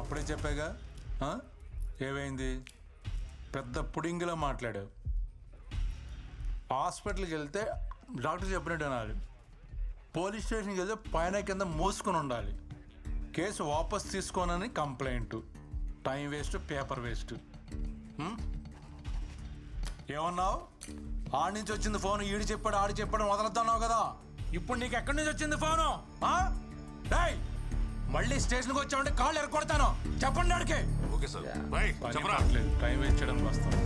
అప్పుడే చెప్పాగా. ఏమైంది? పెద్ద పుడింగిలా మాట్లాడావు. హాస్పిటల్కి వెళ్తే డాక్టర్ చెప్పినట్టు అనాలి. పోలీస్ స్టేషన్కి వెళ్తే పైన కింద మోసుకొని ఉండాలి. కేసు వాపస్ తీసుకోనని complaint. Time waste, paper waste. ఏమన్నావు? ఆడి నుంచి వచ్చింది ఫోన్. ఈడు చెప్పాడు, ఆడి చెప్పాడు వదలొద్దన్నావు కదా. ఇప్పుడు నీకు ఎక్కడి నుంచి వచ్చింది ఫోను? మళ్ళీ స్టేషన్కి వచ్చామంటే కాళ్ళు ఎరగొడతాను. చెప్పండి ఆడికి. Okay sir. టైం వేస్ట్ చేయడానికి వస్తాను.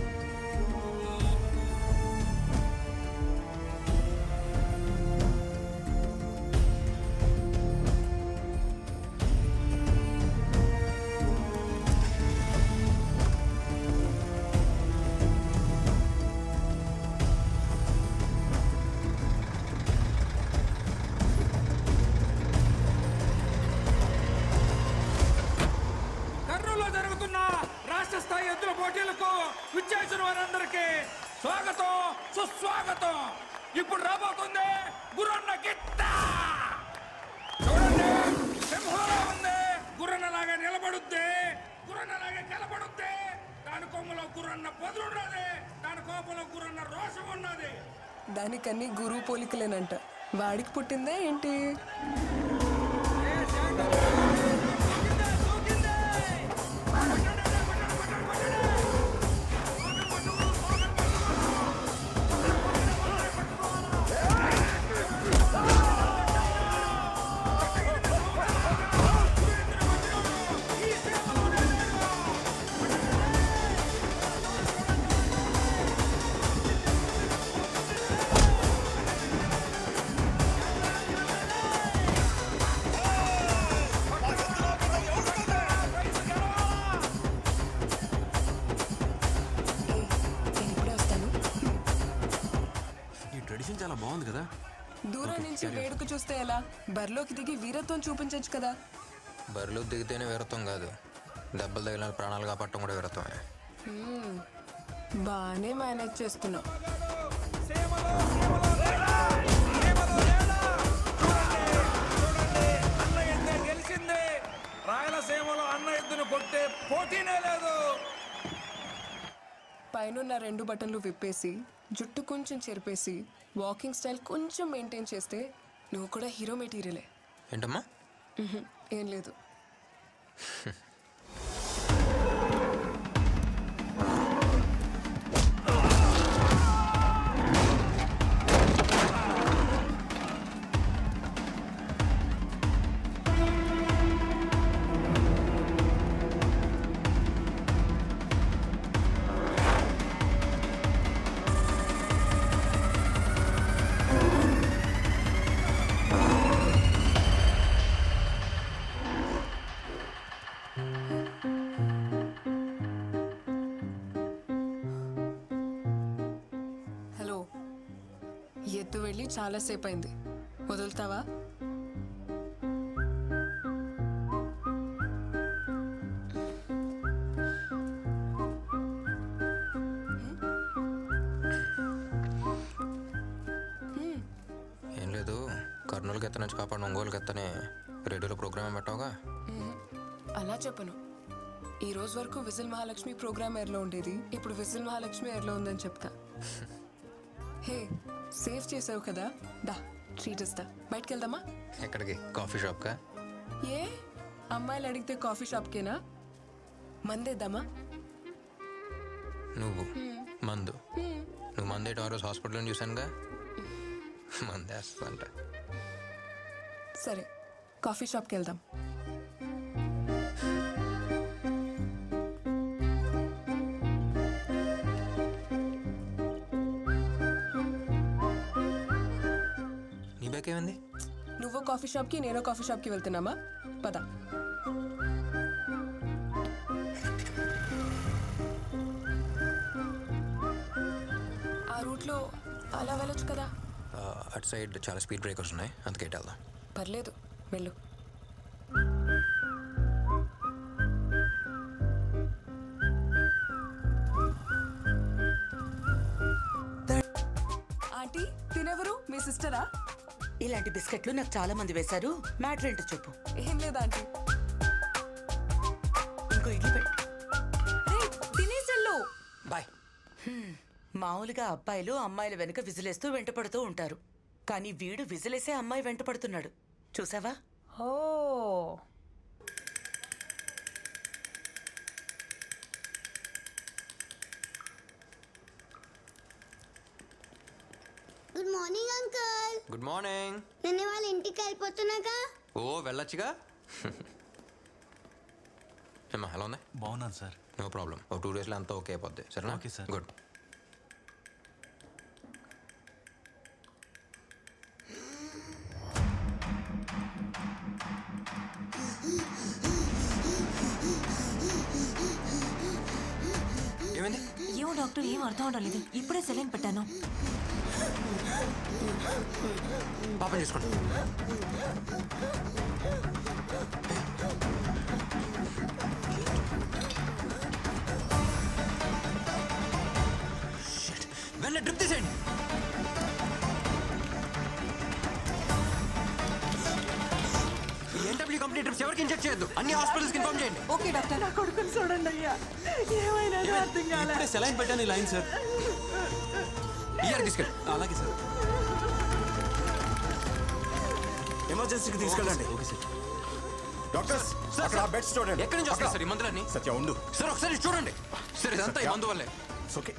స్వాగతం, సుస్వాగతం. ఇప్పుడు రాబోతుంది గుర్రన్న గిత్త. చూడండి, సింహంలా ఉంది. గుర్రన్నలాగా నిలబడుద్ది, గుర్రన్నలాగా నిలబడుద్ది. దాని కొమ్మలో గుర్రన్న పదులు ఉన్నది, దాని కోపంలో గుర్రన్న రోషం ఉన్నది. దానికన్నీ గురువు పోలికలేనంట. వాడికి పుట్టిందే ఏంటి? చాలా బాగుంది కదా. దూరం నుంచి వేడుక చూస్తే ఎలా? బరిలోకి దిగి వీరత్వం చూపించచ్చు కదా. బరిలో దిగితేనే వీరత్వం కాదు, దెబ్బలు తగిలిన ప్రాణాలు కాపాడటం కూడా వీరత్వమే. బాగానే మేనేజ్ చేస్తున్నావు. గెలిచింది. రాయలసీమలో అన్న ఎద్దును కొట్టే పోటీనే లేదు. పైన 2 బటన్లు విప్పేసి, జుట్టు కొంచెం చెరిపేసి, వాకింగ్ స్టైల్ కొంచెం మెయింటైన్ చేస్తే నువ్వు కూడా హీరో మెటీరియలే. ఏంటమ్మా? ఏం లేదు. ఎత్తు వెళ్ళి చాలాసేపు అయింది. వదులుతావా? ఏం లేదు, కర్నూలుకి ఎత్త నుంచి కాపాడు ఒంగోలుకి ఎత్తనే రేడియోలో ప్రోగ్రామ్ పెట్టావుగా. అలా చెప్పను. ఈ రోజు వరకు విజిల్ మహాలక్ష్మి ప్రోగ్రామ్ ఎయిర్లో ఉండేది, ఇప్పుడు విజిల్ మహాలక్ష్మి ఎయిర్లో ఉందని చెప్తా. హే, సేవ్ చేసావు కదా, దా ట్రీట్ ఇస్తా. బయటకు వెళ్దామా? ఎక్కడికి? కాఫీ షాప్కా? ఏ అమ్మాయిలు అడిగితే కాఫీ షాప్కేనా? మందేద్దామా? నువ్వు మందు? నువ్వు మందేట ఆ రోజు హాస్పిటల్లో చూసానుగా. మందేస్తా. సరే, కాఫీ షాప్కి వెళ్దాం. నీ బ్యాక్ ఏమైంది? నువ్వు కాఫీ షాప్కి, నేను కాఫీ షాప్కి వెళ్తున్నామా? పద. ఆ రూట్లో అలా వెళ్ళొచ్చు కదా. అటు సైడ్ చాలా స్పీడ్ బ్రేకర్స్ ఉన్నాయి, అందుకే వెళ్దాం. పర్లేదు, వెళ్ళు. ఆంటీ, తినెవరు? మీ సిస్టరా? ఇలాంటి బిస్కెట్లు నాకు చాలా మంది వేశారు. మ్యాటర్ ఏంటో చెప్పు. ఏం లేదా ఆంటీ, మామూలుగా అబ్బాయిలు అమ్మాయిల వెనుక విజిలేస్తూ వెంటపడుతూ ఉంటారు. కానీ వీడు విజిలేసే అమ్మాయి వెంటపడుతున్నాడు. చూసావా? Oh good morning uncle. Good morning. నేను వాళ్ళ ఇంటికి వెళ్ళిపోతున్నాగా. ఓ వెళ్ళొచ్చుగా. ఏమ్మా ఎలా ఉంది? బాగున్నాను సార్. No problem. ఓ 2 డేస్లో అంతా ఓకే అయిపోద్ది. సరేనా? Okay sir. గుడ్. ఏమైంది? ఏమో డాక్టర్, ఏం అర్థం అవడం లేదు. ఇప్పుడే సెలైన్ పెట్టాను. పాపం చేసుకోండి. వెంటనే డ్రిప్ తీసేయండి. ఎన్డబ్ల్యూ కంపెనీ డ్రిప్స్ ఎవరికి ఇంజెక్ట్ చేయొద్దు. అన్ని హాస్పిటల్స్కి ఇన్ఫార్మ్ చేయండి. Okay doctor. నా కొడుకుని చూడండి అయ్యా, ఏమైనా అర్థం కాలే. ఇప్పుడే సెలైన్ పెట్టాను. ఈ లైన్ సార్. ఇయర్ తీసుకెళ్ళి. అలాగే సార్. ఎమర్జెన్సీకి తీసుకెళ్ళండి. Okay sir. డాక్టర్స్ అక్కడ ఆ బెడ్స్ చూడండి. ఎక్కడి నుంచి వస్తాయి సార్ ఈ మందులన్నీ? సత్య ఉండు. సార్ ఒకసారి చూడండి. సార్ ఇదంతా ఈ మందు వల్లే. ఓకే.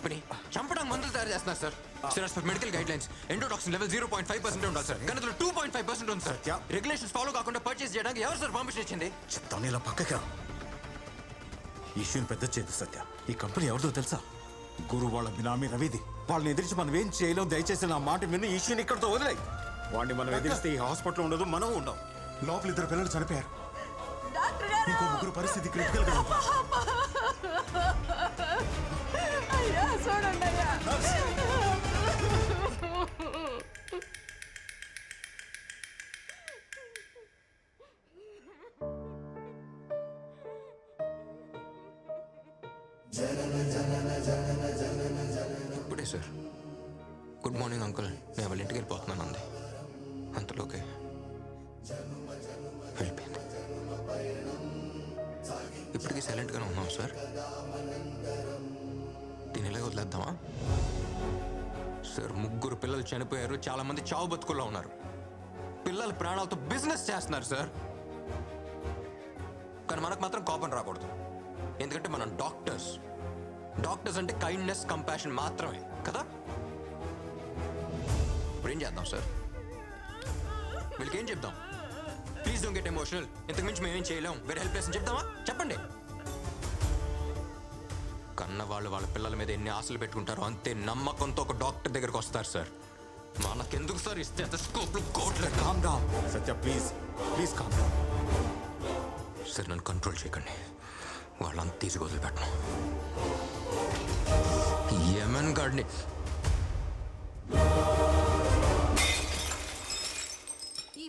పని చంపడానికి మందులు తయారు చేస్తున్నారు sir. Sir as per medical guide lines endotoxin level 0.5% ఉండాలి సార్. కానీ అందులో 2.5% ఉంది సార్. సత్య. రెగ్యులేషన్స్ ఫాలో కాకుండా పర్చేస్ చేయడానికి ఎవరు సార్ పర్మిషన్ ఇచ్చింది? చెప్తాను, ఇలా పక్కకి రా. ఈ ఇష్యూని పెద్ద చేయదు సత్య. ఈ కంపెనీ ఎవరిదో తెలుసా? గురు వాళ్ళ బినామీ రవిది. వాళ్ళని ఎదిరించి మనం ఏం చేయలేం. దయచేసి నా మాట విని ఈ ఇష్యూని ఇక్కడితో వదిలేయి. వాడిని మనం ఎదిరిస్తే ఈ హాస్పిటల్ ఉండదు, మనం ఉండం. లోపల 2 పిల్లలు చనిపోయారు. ఇంకో 3 పరిస్థితి క్రిటికల్ గా ఉంది. అయ్యా చూడండి అయ్యా. ఇప్పుడే సార్ గుడ్ మార్నింగ్ అంకుల్, నేను వాళ్ళ ఇంటికి వెళ్ళిపోతున్నాను అంది. అంతలోకే వెళ్ళిపోయింది. ఇప్పటికీ సైలెంట్గానే ఉన్నాం సార్. దీని ఇలాగ వదిలేద్దామా సార్? 3 పిల్లలు చనిపోయారు. చాలా మంది చావు బతుకుల్లో ఉన్నారు. పిల్లల ప్రాణాలతో బిజినెస్ చేస్తున్నారు సార్. కానీ మనకు మాత్రం కోపం రాకూడదు. ఎందుకంటే మనం డాక్టర్స్. డాక్టర్స్ అంటే కైండ్నెస్, కంపాషన్ మాత్రమే కదా. ఇప్పుడు ఏం చేద్దాం సార్? వీళ్ళకి ఏం చెప్దాం? Please don't get emotional. ఇంతకు మించి మేమేం చేయలేం, వేరే హెల్ప్ చేసి చెప్దామా? చెప్పండి. కన్న వాళ్ళు వాళ్ళ పిల్లల మీద ఎన్ని ఆశలు పెట్టుకుంటారో అంతే నమ్మకంతో ఒక డాక్టర్ దగ్గరకు వస్తారు సార్. మనకెందుకు సార్ ఇస్తే స్కోప్లు కోట్లు? Calm down Satya, please please calm down. Sir నన్ను కంట్రోల్ చేయకండి. వాళ్ళంతా తీసుకు వదిలిపెట్టను. యమన్ గాడిని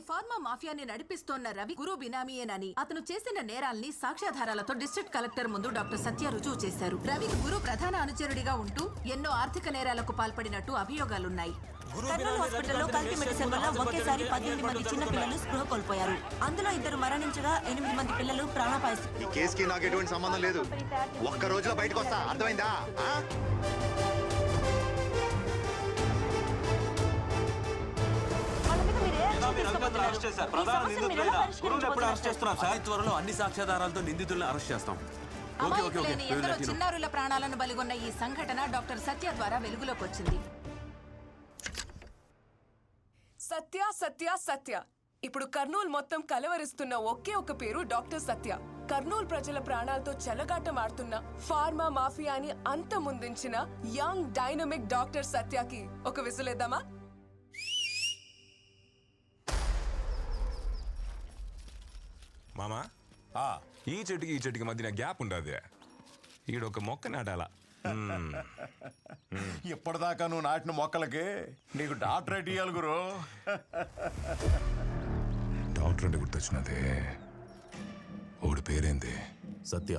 ఫార్మా మాఫియాని నడిపిస్తోన్న రవి గురు బినామీయేనని, అతను చేసిన నేరాల్ని సాక్ష్యాధారాలతో డిస్ట్రిక్ట్ కలెక్టర్ ముందు డాక్టర్ సత్య రుజువు చేశారు. రవికి గురు ప్రధాన అనుచరుడిగా ఉంటూ ఎన్నో ఆర్థిక నేరాలకు పాల్పడినట్టు అభియోగాలున్నాయి. కర్నూలు హాస్పిటల్లో కల్తీ మెడిసిన్ వల్ల ఒకేసారి 18 మంది చిన్న పిల్లలు స్పృహ కోల్పోయారు. అందులో 2 మరణించగా 8 మంది పిల్లలు ప్రాణాపాయ స్థితి. ఈ కేసుకి నాకు ఎటువంటి సంబంధం లేదు. ఒక్క రోజులో బయటకు వస్తా, అర్థమైందా? త్వరలో అన్ని సాక్ష్యాధారాలతో నిందితులను అరెస్ట్ చేస్తాం. అమాయకులైన ఎందరో చిన్నారుల ప్రాణాలను బలిగొన్న ఈ సంఘటన డాక్టర్ సత్య ద్వారా వెలుగులోకి వచ్చింది. సత్య సత్య సత్య. ఇప్పుడు కర్నూలు మొత్తం కలవరిస్తున్న ఒకే ఒక పేరు డాక్టర్ సత్య. కర్నూలు ప్రజల ప్రాణాలతో చెలగాటమాడుతున్న ఫార్మా మాఫియాని అంతమొందించిన యంగ్ డైనమిక్ డాక్టర్ సత్యకి ఒక విసులేద్దామా? మామా, ఈ చెట్టుకి మధ్యన గ్యాప్ ఉండదు. ఈడొక మొక్క నాటాలా. ఇప్పటిదాకా నువ్వు నాటిన మొక్కలకి నీకు డాక్టరేట్ ఇయ్యాలి గురు. డాక్టర్ అంటే గుర్తొచ్చినదే. ఓడి పేరేంది? సత్య.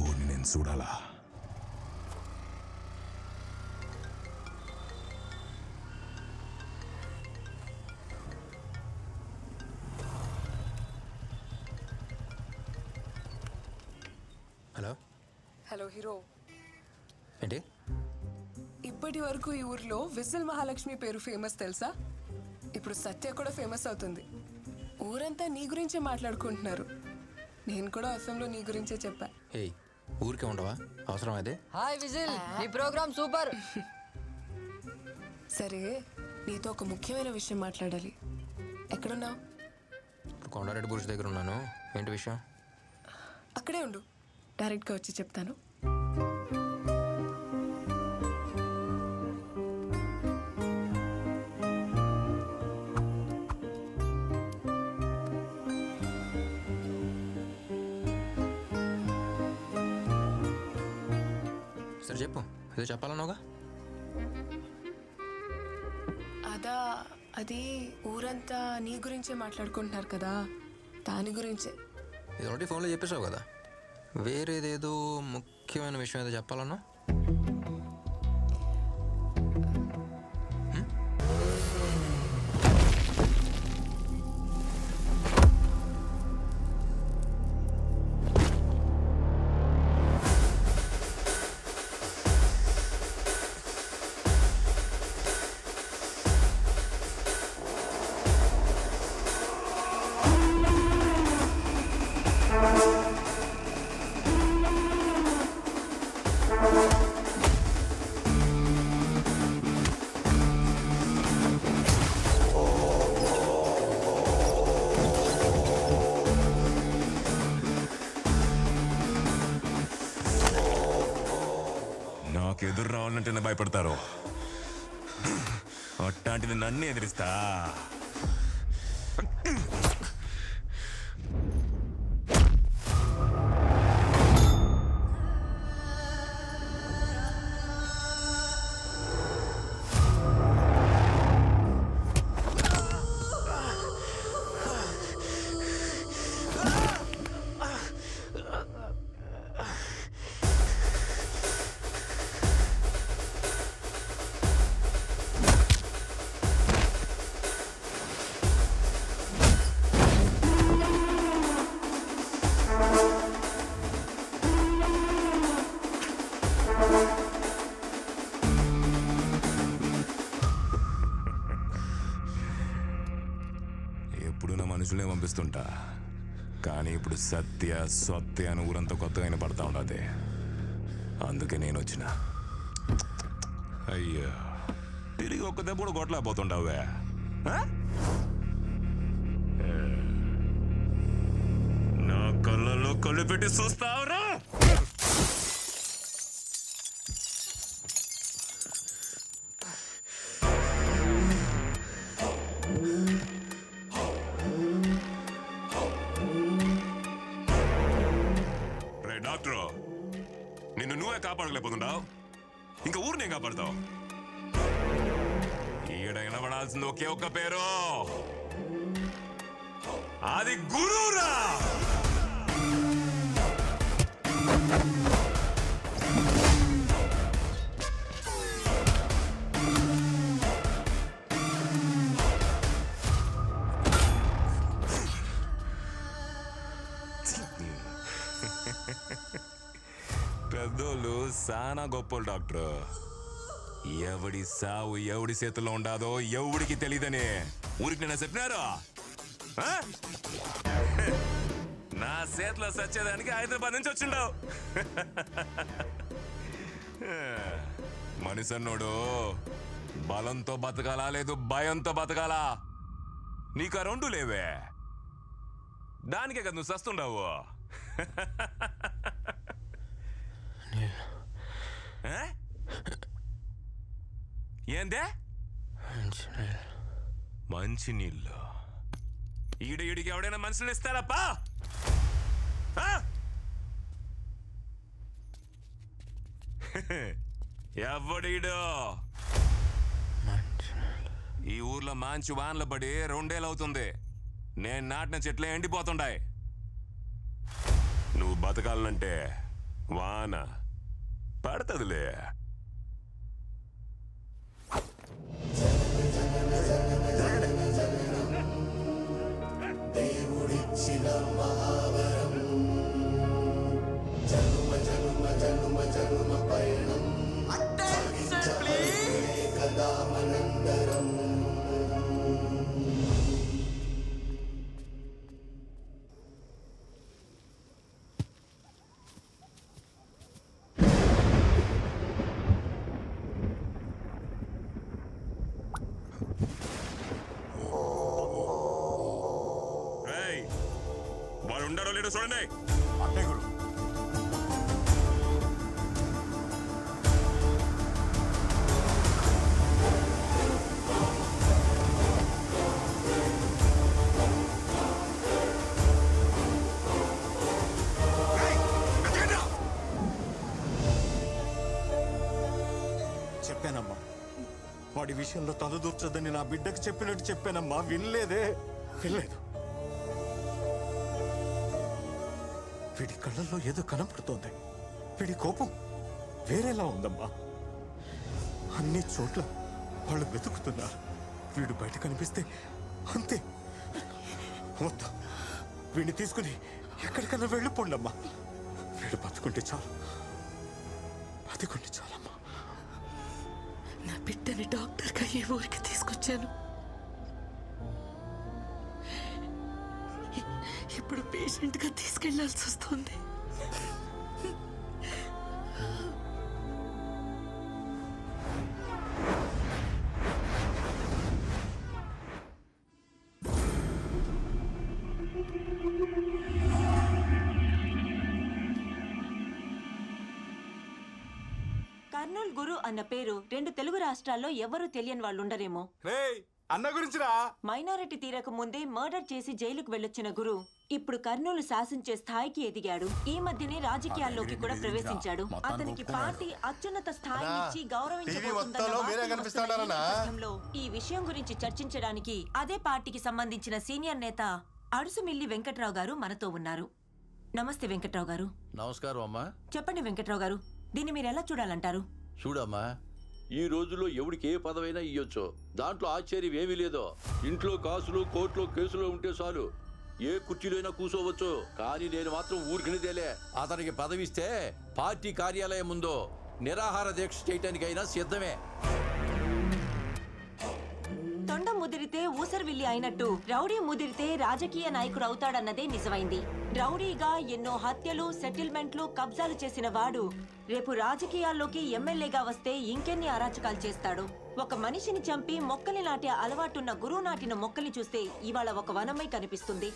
ఊరిని నేను చూడాలా? Hello hero. ఏంటి? ఇప్పటి వరకు ఈ ఊర్లో విజిల్ మహాలక్ష్మి పేరు ఫేమస్ తెలుసా? ఇప్పుడు సత్య కూడా ఫేమస్ అవుతుంది. ఊరంతా నీ గురించే మాట్లాడుకుంటున్నారు. నేను కూడా ఎఫ్ఎంలో నీ గురించే చెప్పా. ఏయ్, ఊరికే ఉండవా? అవసరం అదే. హాయ్ విజిల్, నీ ప్రోగ్రామ్ సూపర్. సరే, నీతో ఒక ముఖ్యమైన విషయం మాట్లాడాలి. ఎక్కడున్నావు? కొండారెడ్డి బురుష్ దగ్గర ఉన్నాను. ఏంటి విషయం? అక్కడే ఉండు, డైరెక్ట్గా వచ్చి చెప్తాను. సరే చెప్పు, ఏదో చెప్పాలన్నావుగా. అది ఊరంతా నీ గురించే మాట్లాడుకుంటున్నారు కదా, దాని గురించే. ఇది ఆల్రెడీ ఫోన్లో చెప్పేసావు కదా. వేరేదేదో ముఖ్యమైన విషయం ఏదో చెప్పాలన్నా. నాకు ఎదురు రావాలంటేనే భయపడతారు. అట్లాంటిది నన్ను ఎదిరిస్తా. ఎప్పుడు నా మనుషులే పంపిస్తుంటా, కానీ ఇప్పుడు సత్య సత్య అని ఊరంతా కొత్తగా వినపడతా ఉండదు. అందుకే నేను వచ్చిన. అయ్యో, తిరిగి ఒక్క దెబ్బ కూడా కొట్టలేకపోతుండవే. నా కళ్ళల్లో కళ్ళు పెట్టి చూస్తావురా? డాక్టర్, నిన్ను నువ్వే కాపాడలేకపోతున్నావు, ఇంకా ఊరినే కాపాడతావు. ఈడ వినబడాల్సింది ఒకే ఒక్క పేరు, అది గురువురా. పెద్దోళ్ళు సానా గొప్పలు డాక్టర్. ఎవడి సావు ఎవడి చేతుల్లో ఉండాదో ఎవడికి తెలియదని ఊరికి నేను చెప్పినారు. నా చేతిలో సచ్చేదానికి హైదరాబాద్ నుంచి వచ్చిండవు. మనిషి అన్నోడు బలంతో బతకాలా లేదు భయంతో బతకాలా? నీకు ఆ రెండు లేవే, దానికే కదా నువ్వు సస్తుండవు. ఏందే మంచి నీళ్ళు? ఈడికి ఎవడైనా మనుషులు ఇస్తారప్పా? ఎవడీడు? ఈ ఊర్లో మంచి వానలు పడి 2 ఏళ్ళు అవుతుంది. నేను నాటిన చెట్లే ఎండిపోతుండాయి. నువ్వు బతకాలంటే వాన పడుతుందిలే. దేవుడిచ్చిన మహావరం జనుమ జనుమ జనుమ ఉన్నాడో లేడో చూడండి. అంటే గురు చెప్పానమ్మా, వాడి విషయంలో తలదూర్చొద్దని నా బిడ్డకు చెప్పినట్టు చెప్పానమ్మా. వినలేదు. వీడి కళ్ళల్లో ఏదో కనపడుతోంది. వీడి కోపం వేరేలా ఉందమ్మా. అన్ని చోట్ల వాళ్ళు వెతుకుతున్నారు. వీడు బయట కనిపిస్తే అంతే. వద్దు, వీడిని తీసుకుని ఎక్కడికన్నా వెళ్ళిపోండమ్మా. వీడు బతుకుంటే చాలు, బతుకుంటే చాలమ్మా. నా బిడ్డని డాక్టర్గా ఈ ఊరికి తీసుకొచ్చాను. ఇప్పుడు పేషెంట్గా తీసుకెళ్లాల్సి వస్తుంది. కర్నూలు గురు అన్న పేరు 2 తెలుగు రాష్ట్రాల్లో ఎవరూ తెలియని వాళ్ళు ఉండరేమో. అన్న గురించిరా. మైనారిటీ తీరక ముందే మర్డర్ చేసి జైలుకు వెళ్ళొచ్చిన గురు ఇప్పుడు కర్నూలు శాసించే స్థాయికి ఎదిగాడు. ఈ మధ్యనే రాజకీయాల్లోకి కూడా ప్రవేశించాడు. అతనికి పార్టీ అత్యున్నత స్థాయినిచ్చి గౌరవించబోతుందన్న ఈ విషయం గురించి చర్చించడానికి అదే పార్టీకి సంబంధించిన సీనియర్ నేత అడుసుమిల్లి వెంకట్రావు గారు మనతో ఉన్నారు. నమస్తే వెంకట్రావు గారు. నమస్కారం అమ్మా. చెప్పండి వెంకట్రావు గారు, దీన్ని మీరు ఎలా చూడాలంటారు? చూడమ్మా, ఈ రోజుల్లో ఎవడికి ఏ పదవైనా ఇయ్యొచ్చు. దాంట్లో ఆశ్చర్యం ఏమీ లేదో. ఇంట్లో కాసులు, కోర్టులో కేసులు ఉంటే చాలు, ఏ కుర్చీలోనైనా కూర్చోవచ్చు. కానీ నేను మాత్రం ఊరికినిదేలే. అతనికి పదవిస్తే పార్టీ కార్యాలయం ముందు నిరాహార దీక్ష చేయటానికైనా సిద్ధమే. తొండ ముదిరితే ఊసరవిల్లి అయినట్టు రౌడీ ముదిరితే రాజకీయ నాయకుడు అవుతాడన్నదే నిజమైంది. రౌడీగా ఎన్నో హత్యలు, సెటిల్మెంట్లు, కబ్జాలు చేసిన వాడు రేపు రాజకీయాల్లోకి ఎమ్మెల్యేగా వస్తే ఇంకెన్ని అరాచకాలు చేస్తాడు. ఒక మనిషిని చంపి మొక్కలు నాటే అలవాటున్న గురువు నాటిన మొక్కల్ని చూస్తే ఇవాళ ఒక వనమై కనిపిస్తుంది.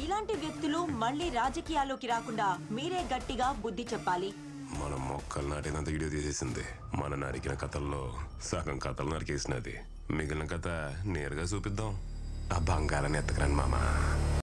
ఇలాంటి వ్యక్తులు మళ్ళీ రాజకీయాల్లోకి రాకుండా మీరే గట్టిగా బుద్ధి చెప్పాలి. మన మొక్కలు నాటినంత వీడియో తీసేసింది. మన నరికిన కథల్లో సగం కథలు నరికేసినది. మిగిలిన కథ నేరుగా చూపిద్దాం. ఆ బంగారాన్ని ఎత్తకరండి మామా.